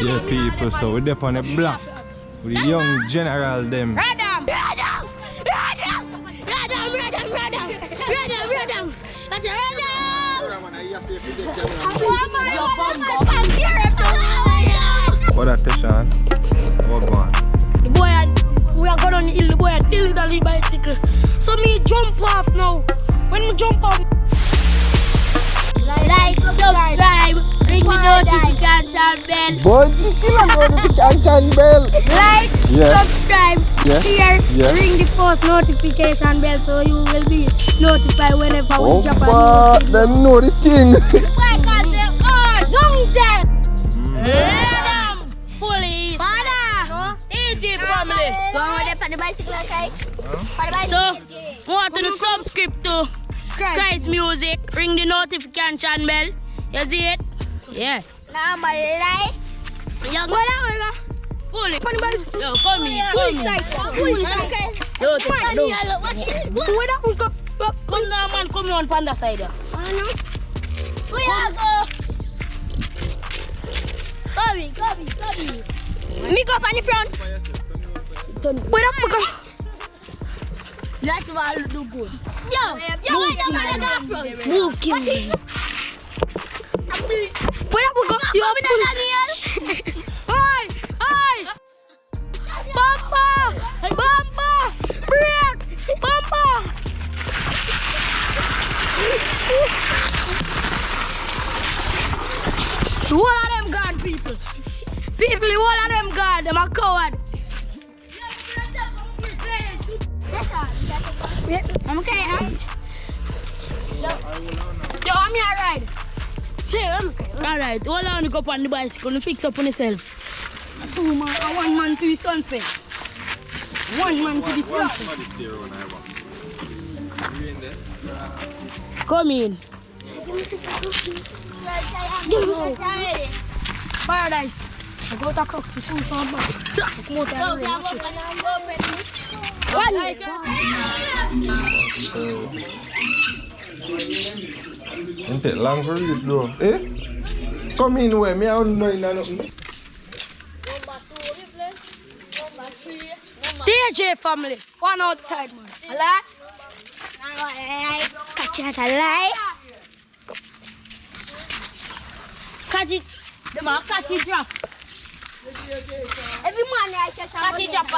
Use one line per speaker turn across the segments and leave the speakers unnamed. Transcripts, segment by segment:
Yeah, people, so we're up on the block with the young general them.
Radam! That's a
What that, Teshan? What going?
The boy, we are going on the hill, the boy till the lead bicycle. So me jump off now. When we jump off,
like, subscribe, ring the notification bell.
Boy, still a notification bell.
Like, subscribe, share,
yeah.
ring the post notification bell so you will be notified whenever we drop a new video.
Them know the thing.
Why? Cause they are Zamco.
fully.
Panda.
Easy family.
On the bicycle, okay?
So, want to subscribe to Christ Music, ring the notification bell. You see it? Yeah.
Now my life.
Yo, go down, fully. Yo, come here, come here. Yo, come now, man, come on Panda side.
We are go.
Come here.
Me go up on the front.
Wait up,
That's what I'll do good. Yo, wait up on the GoPro.
move, Kim.
Wait up, you open that Daniel.
Hi! Bumper! Brakes! Bumper! The whole of them gone, people. People, the whole of them gone. Them are coward.
I'm okay, huh?
Yo, I'm here ride.
Sure, I'm okay.
Alright, hold on, you go up on the bicycle and fix up on yourself. Two man, one man to the sunspec. One man to the sunspec. Come in. Paradise. I go to Crocs to shoot from back. Come out
Ain't it long for reach though? Eh? Come in where me I don't know nothing.
DJ family, one outside man. Alright?
Catch it alive.
Catch it. The man catch it drop.
Every man I catch
Catch it drop.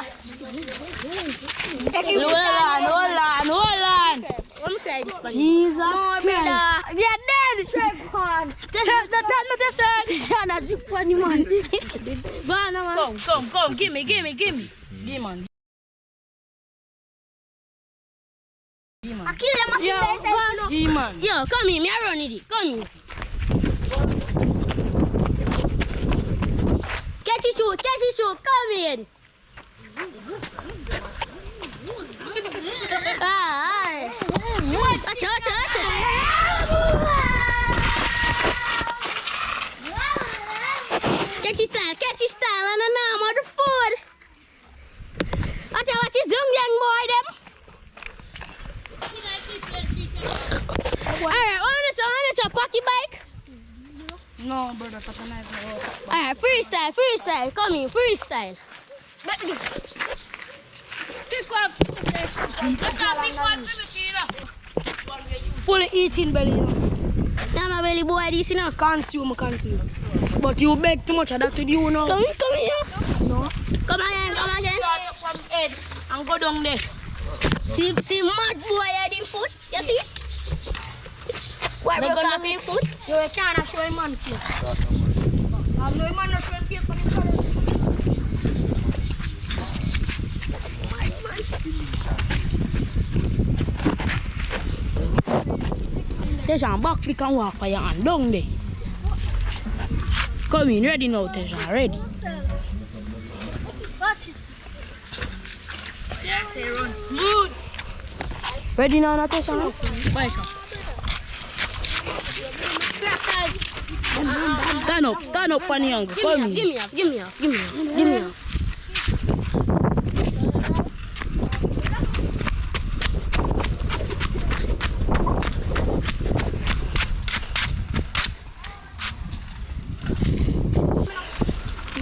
Hold on.
Let me try this one.
Jesus
No,
Christ.
brother.
We are dead.
Check on.
Tell me this one. That's the funny man. Go on, man. Come. Give me. Give man.
I kill them.
Give man.
Yo, come here. Me I run it. Come here. Catch it shoot. Come in. Watch it. Catch his style, and now I'm on the food. Watch his young boy them. Alright, on this pocket bike.
No, brother, that's a nice one.
Alright, freestyle. Come here, freestyle.
Fully eating belly, you know.
Now my belly boy this, you know.
Consume. But you beg too much of that to you now.
Come here.
No.
Come again.
Start from head and go down there.
See mad boy at the foot, you see? Why
They
broke
gonna
off his foot?
You can't show him man face. I'm no man not showing face for the color. Tejan, back flick and walk for your hand down there. Come in, ready now, Tejan, ready.
Watch it.
Yes, it runs smooth. Ready now, Tejan? Bike up. Stand up on the angle. Come in.
Give me up.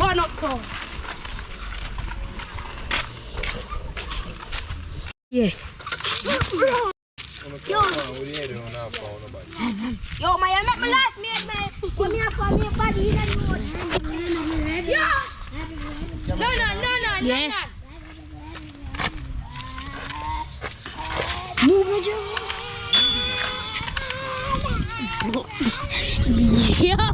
one up now. Yeah.
Yo, man, you make me last mate, man. When me up on your body, you know. Yeah. No.
Yeah.
Move me, Joe.
Yeah.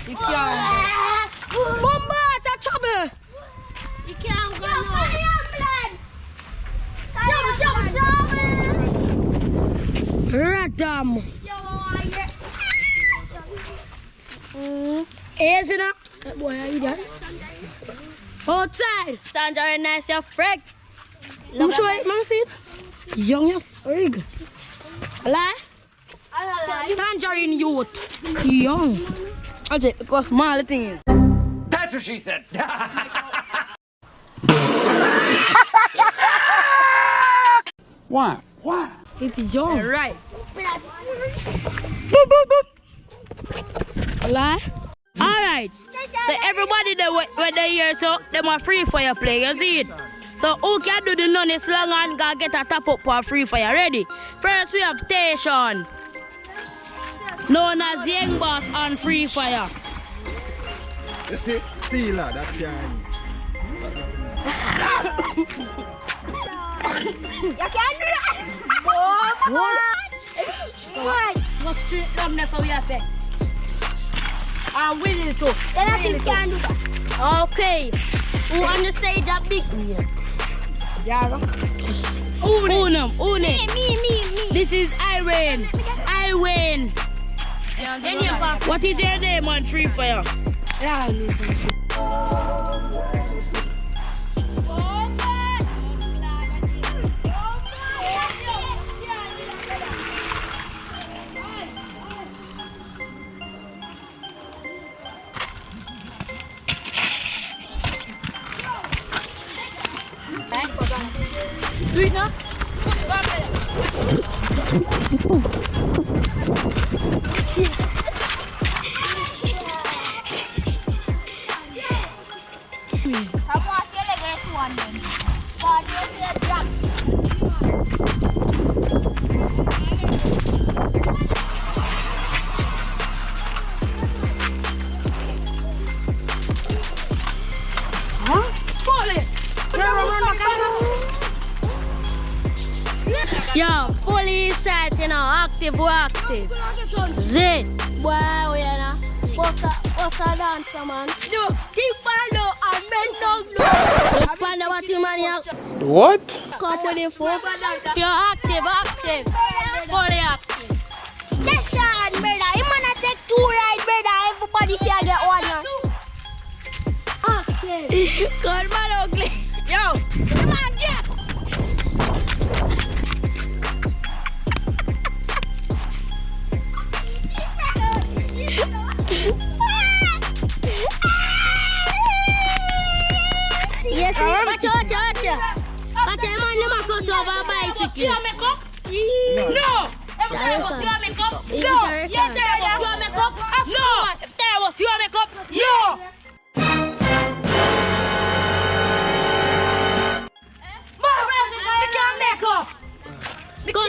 You can't. Bomba, that's trouble. You can't go now.
Radam. Easy now. Boy, are you done? Outside.
Stand very nice, you're freak.
Let me show it. Let me see it. Young, you're freak. Lie? Tangerine youth. Young. That's it. Because small thing.
That's what she said. Why? Why?
It's young.
Right.
Lie? Alright. So everybody that when they hear so they are free fire play, you see it? So who can do the none slang and go get a top up for free fire? Ready? First we have Station, known as Young Boss on free fire.
You see, Steeler, that can.
You can't do that.
What? What's straight down there so we are saying? I'm willing to.
Then I think you can do that.
Okay. Who on the stage a big?
Yeah.
Unum.
Me.
This is Irene. What is your name on free fire? Do it now. Yo, police side, you know, active. Zit.
Wow, you know. What's a dancer, man?
No, keep Panda and men don't know.
Panda, what you man?
What?
Come with him for.
You're active. Fully active.
Session, brother. You man take 2 rides, brother. Everybody can get one. Active.
God, man, ugly. Yo,
Come on, Jack. Yes, watch. Watch, man, you must go over a bicycle.
no. If there was your makeup, no. Yes, there was your makeup. No. If there was your makeup, no.
Go,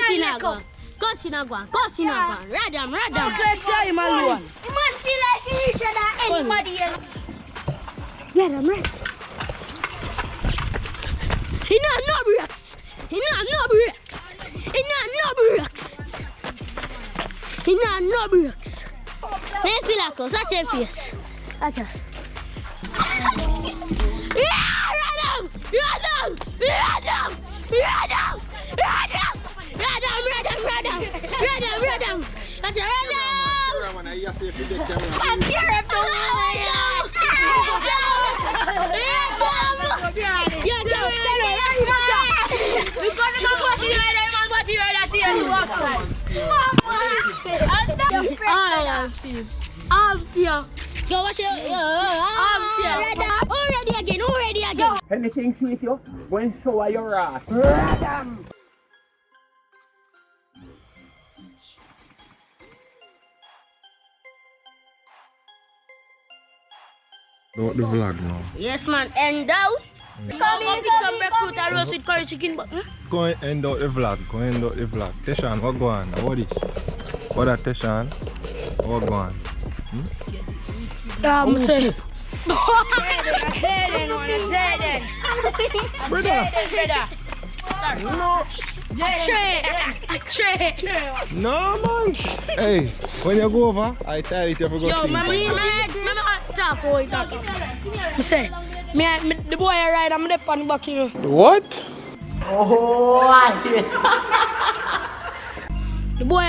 Radam.
Let's try him alone.
You man feel like you each other anybody else.
Radam. He not no bricks. He not no bricks. Let's feel like us. Watch your face. Watch her. Yeah, Radam. Watch her, Radam.
I'm here at the
Go watch it. Already again.
Anything sweet you? When so are your ass.
Don't the vlog now.
Yes, man. And out.
Go pick some breadfruit and roast with curry chicken. But,
Go and end out the vlog. Go and end out the vlog. Teshan, what go on? What this? What that Teshan? What go on?
I'm saying.
No.
Trade.
No, man. Hey, when you go over, I tell you to go
Yo,
see.
talk. I say, the boy I ride, I'm the pan back here.
What?
The boy,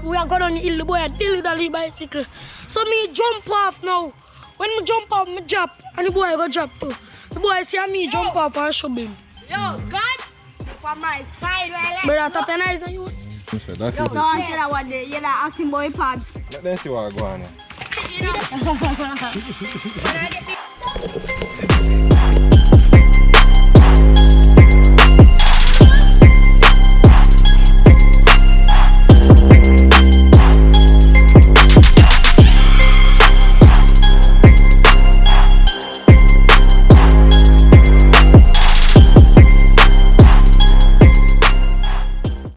we are going on the hill, the boy had dilly bicycle. So me jump off now. When me jump off, me drop, and the boy go drop too. The boy see me jump off and show him.
Yo, God, from my side, right?
Brother, tap your eyes now you.
That's it.
Don't tell that one day. You're not asking boy pads.
Let them see what go on.
You know.